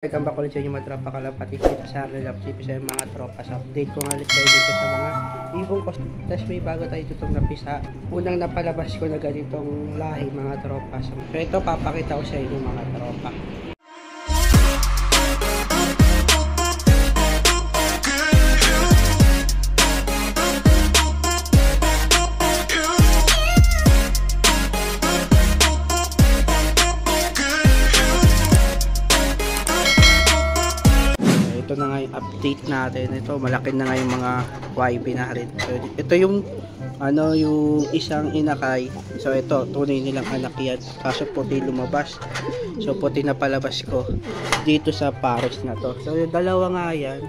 Welcome back ulit sa inyo mga tropa kalapatid dito sa Love TV sa mga tropa. Sa update ko nga ulit tayo dito sa mga ibong ko. Tapos may bago tayo tutong napisa. Unang napalabas ko na ganitong lahi mga tropa. So ito papakita ko sa inyo mga tropa. Ito na nga yung update natin. Ito malaki na nga yung mga YB na rin. So, ito yung yung isang inakay. So ito tunay nilang anak yan. Kaso puti lumabas. So puti na palabas ko dito sa pares na to. So yung dalawa nga yan.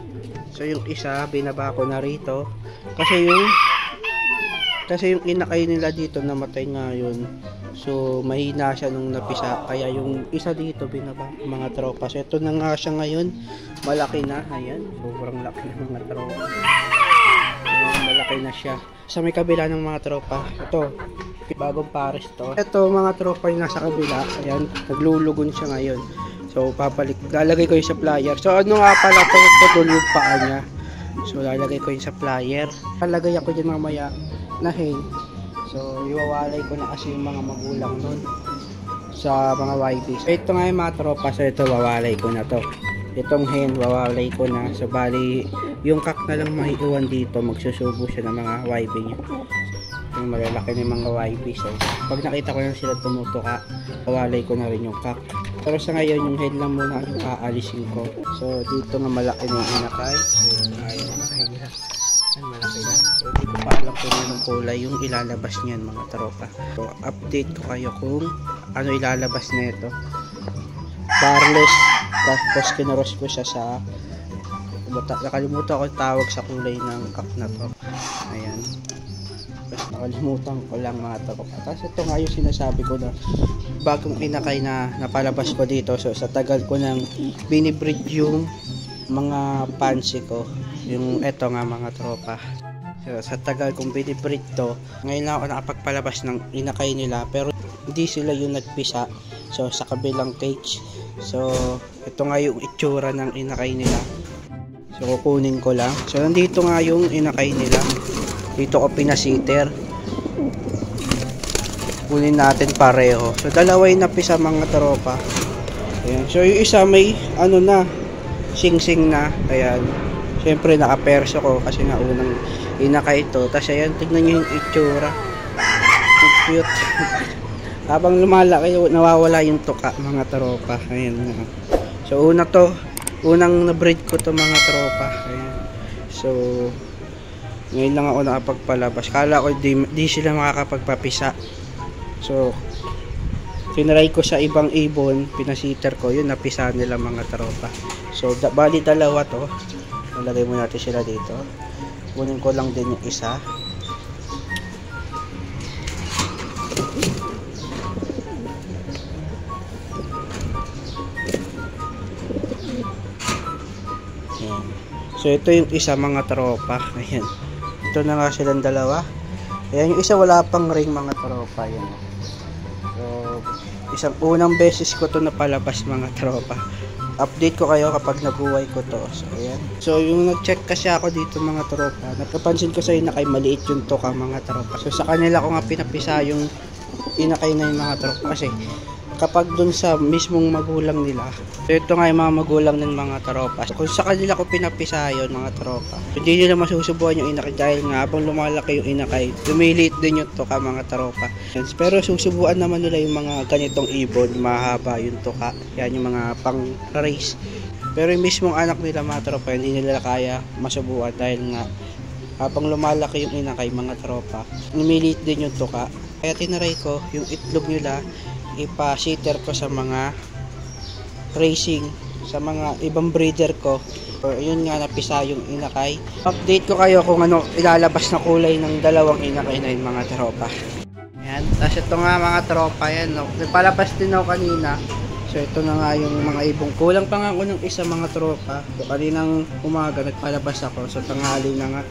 So yung isa binaba ko na rito. Kasi yung inakay nila dito namatay nga yun. So mahina siya nung napisa. Kaya yung isa dito binaba mga tropa. So ito na nga siya ngayon. Malaki na. Ayan. Sobrang laki ng mga tropa. Ayan, malaki na siya. Sa may kabila ng mga tropa. Ito. Bagong pares to. Ito mga tropa yung nasa kabila. Ayan. Naglulugon siya ngayon. So papalik. Lalagay ko yung sa plier. So ano nga pala ito. Tutol yung paa niya. So lalagay ko yung sa plier. Lalagay ako dyan mamaya na hay. So iwawalay ko na kasi yung mga magulang nun sa mga YB. So ito nga yung mga tropa. So ito wawalay ko na to. Itong hen wawalay ko na. So bali yung kak na lang maiiwan dito. Magsusubo siya ng mga YB niya. Yung malalaki ng mga YB. So pag nakita ko na sila tumutuka, wawalay ko na rin yung kak. Pero sa ngayon yung head lang muna yung aalisin ko. So dito nga malaki na yung inakay. So ayun malaki na. So hindi ko pa alam kung anong kulay yung ilalabas niyan mga tropa. So update ko kayo kung ano ilalabas na ito. Barless. Tapos kinaros ko siya sa nakalimutan ko tawag sa kulay ng kak na to. Ayan. Tapos nakalimutan ko lang mga tropa. Tapos ito nga yung sinasabi ko na bagong inakay na napalabas ko dito. So sa tagal ko nang binibreed yung mga pansy ko. Yung eto nga mga tropa. So sa tagal kong binibreed to, ngayon lang ako nakapagpalabas ng inakay nila. Pero hindi sila yung nagpisa. So sa kabilang cage. So ito nga yung itsura ng inakay nila. So kukunin ko lang. So nandito nga yung inakay nila. Dito ko pinasiter. Kunin natin pareho. So dalawa yung napisa mga tropa. Ayan. So yung isa may na sing-sing na. Ayan. Siyempre nakaperso ko kasi nga unang inakay ito. Tapos ayan, tignan nyo yung itsura. Cute. Habang lumalaki, nawawala yung tuka mga tropa. Ayan nga. So una to, unang na-breed ko to mga tropa. Ayan. So ngayon lang ako nakapagpalabas. Kala ko di sila makakapagpapisa. So tinry ko sa ibang ibon, pinasiter ko, yun napisa nila mga tropa. So bali dalawa to. Nalagay mo natin sila dito. Kunin ko lang din yung isa. Ayan. So ito yung isa mga tropa. Ayan. Ito na nga silang dalawa. Ayan, yung isa wala pang ring mga tropa. Ayan. So isang unang beses ko to napalabas mga tropa. Update ko kayo kapag nabuhay ko to. So ayan. So yung nag-check kasi ako dito mga tropa, napapansin ko sa inakay maliit yung tuka mga tropa. So sa kanila ko nga pinapisa yung inakay na yung mga tropa kasi kapag dun sa mismong magulang nila. So ito nga yung mga magulang ng mga tropa. So, kung sa kanila ko pinapisa yun mga tropa, so, hindi nila masusubuhan yung inakay dahil nga habang lumalaki yung inakay, lumiliit din yung tuka mga tropa. Pero susubuan naman nila yung mga ganitong ibon, mahaba yung tuka. Yan yung mga pang race. Pero yung mismong anak nila mga tropa, hindi nila kaya masubuan dahil nga habang lumalaki yung inakay mga tropa, lumiliit din yung tuka. Kaya tinaray ko yung itlog nila ipa-sitter ko sa mga racing, sa mga ibang breeder ko. So, yun nga napisa yung inakay. Update ko kayo kung ano ilalabas na kulay ng dalawang inakay na yung mga tropa. Ayan. Tapos ito nga mga tropa yan. No? Nagpalabas din ako kanina. So ito na nga yung mga ibong. Kulang pa nga ako ng isa mga tropa. So kaninang umaga nagpalabas ako. So tanghali na nga.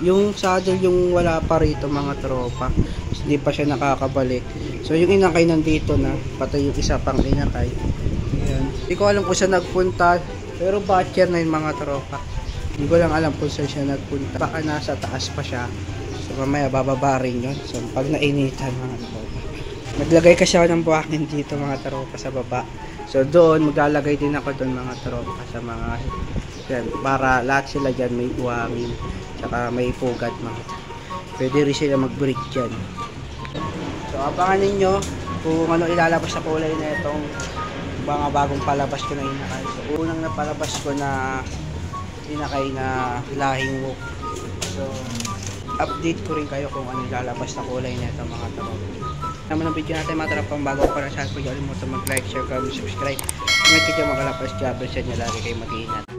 Yung saddle yung wala pa rito mga tropa. Hindi pa siya nakakabalik. So yung inakay nandito na, patay yung isa pang inakay. Yan. Hindi ko alam kung saan nagpunta. Pero batcher na yung mga tropa. Hindi ko lang alam kung saan siya nagpunta. Baka nasa taas pa siya. So mamaya bababa rin yun. So pag nainitan mga tropa. Naglagay kasi ako ng buhangin dito mga tropa sa baba. So doon maglalagay din ako doon mga tropa sa mga yan, para lahat sila dyan may buhangin. Tsaka may pugat mga. Pwede rin sila mag-break dyan. So abangan ninyo kung ano ilalabas sa kulay na itong mga bagong palabas ko na inakay. So unang napalabas ko na inakay na lahing wook. So update ko rin kayo kung ano ilalabas na kulay na ito mga tarong. Naman ang video natin mga tarong, pang bago pa na sa akin, huwag kalimutan mag-like, share, comment, subscribe. Kung hindi kayo makalapas, job, sa inyo lagi kayo mag-iingat.